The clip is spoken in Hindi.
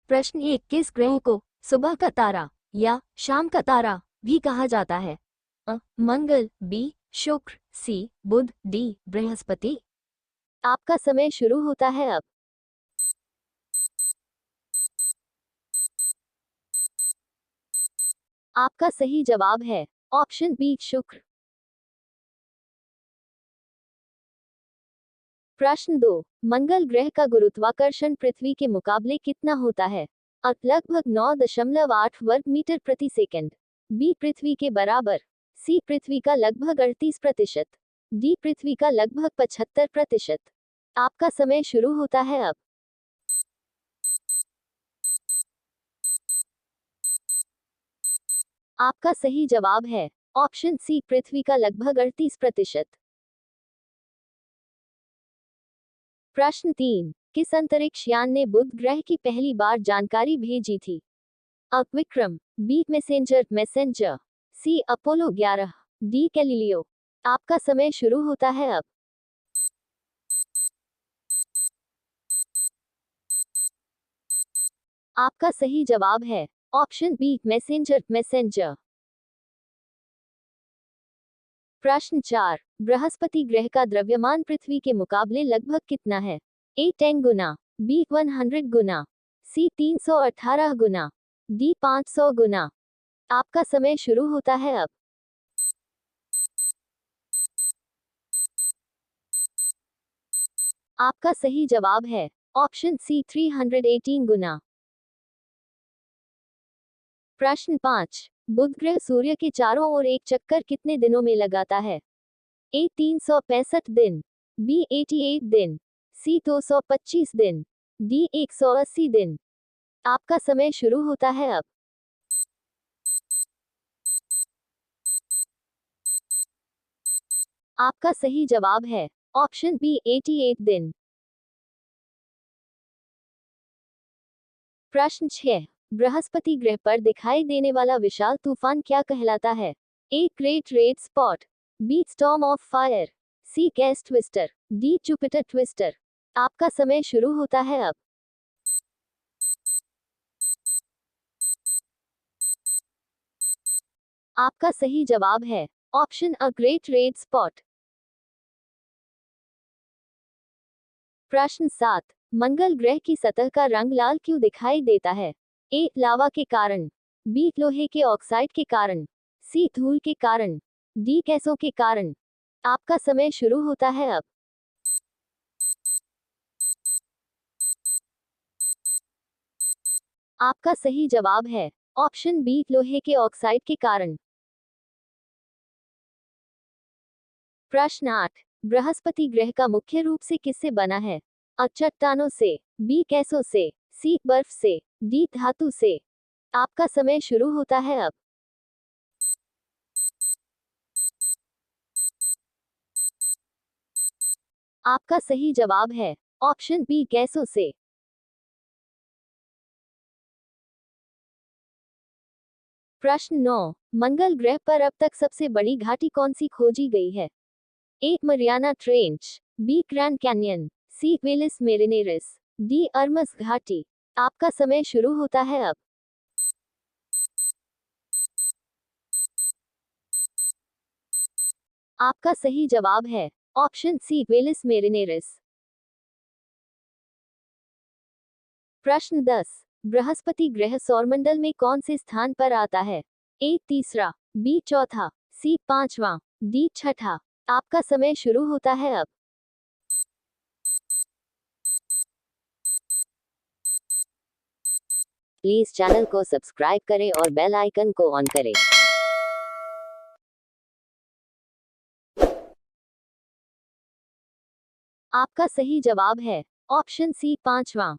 प्रश्न 1, किस ग्रह को सुबह का तारा या शाम का तारा भी कहा जाता है? मंगल, बी शुक्र, सी बुध, डी बृहस्पति। आपका समय शुरू होता है अब। आपका सही जवाब है ऑप्शन बी शुक्र। प्रश्न 2, मंगल ग्रह का गुरुत्वाकर्षण पृथ्वी के मुकाबले कितना होता है? लगभग 9.8 वर्ग मीटर प्रति सेकंड, बी पृथ्वी के बराबर, सी पृथ्वी का लगभग 38%, डी पृथ्वी का लगभग 75%। आपका समय शुरू होता है अब। आपका सही जवाब है ऑप्शन सी पृथ्वी का लगभग 38%। प्रश्न 3, किस अंतरिक्ष यान ने बुध ग्रह की पहली बार जानकारी भेजी थी? विक्रम, बी मैसेंजर, सी अपोलो 11, डी गैलीलियो। आपका समय शुरू होता है अब। आपका सही जवाब है ऑप्शन बी मैसेंजर। प्रश्न 4, बृहस्पति ग्रह का द्रव्यमान पृथ्वी के मुकाबले लगभग कितना है? ए 10 गुना, बी 100 गुना, सी 318 गुना, डी 500 गुना। आपका समय शुरू होता है अब। आपका सही जवाब है ऑप्शन सी 318 गुना। प्रश्न 5, बुध ग्रह सूर्य के चारों ओर एक चक्कर कितने दिनों में लगाता है? ए 365 दिन, बी 88 दिन, सी 225 दिन, डी 180 दिन। आपका समय शुरू होता है अब। आपका सही जवाब है ऑप्शन बी 88 दिन। प्रश्न 6, बृहस्पति ग्रह पर दिखाई देने वाला विशाल तूफान क्या कहलाता है? A great red spot, B storm of fire, C gas twister, D Jupiter twister. आपका समय शुरू होता है अब। आपका सही जवाब है option a great red spot. प्रश्न 7, मंगल ग्रह की सतह का रंग लाल क्यों दिखाई देता है? ए लावा के कारण, बी लोहे के ऑक्साइड के कारण, सी धूल के कारण, डी गैसों के कारण। आपका समय शुरू होता है अब। आपका सही जवाब है ऑप्शन बी लोहे के ऑक्साइड के कारण। प्रश्न 8, बृहस्पति ग्रह का मुख्य रूप से किससे बना है? चट्टानों से, बी गैसों से, सी बर्फ से, डी धातु से। आपका समय शुरू होता है अब। आपका सही जवाब है ऑप्शन बी गैसों से। प्रश्न 9, मंगल ग्रह पर अब तक सबसे बड़ी घाटी कौन सी खोजी गई है? A Mariana Trench, B Grand Canyon, C Valles Marineris, D अर्मस घाटी। आपका समय शुरू होता है अब। आपका सही जवाब है ऑप्शन सी वेलिस मेरिनेरिस। प्रश्न 10, बृहस्पति ग्रह सौरमंडल में कौन से स्थान पर आता है? ए तीसरा, बी चौथा, सी पांचवा, डी छठा। आपका समय शुरू होता है अब। प्लीज चैनल को सब्सक्राइब करें और बेल आइकन को ऑन करें। आपका सही जवाब है ऑप्शन सी पांचवा।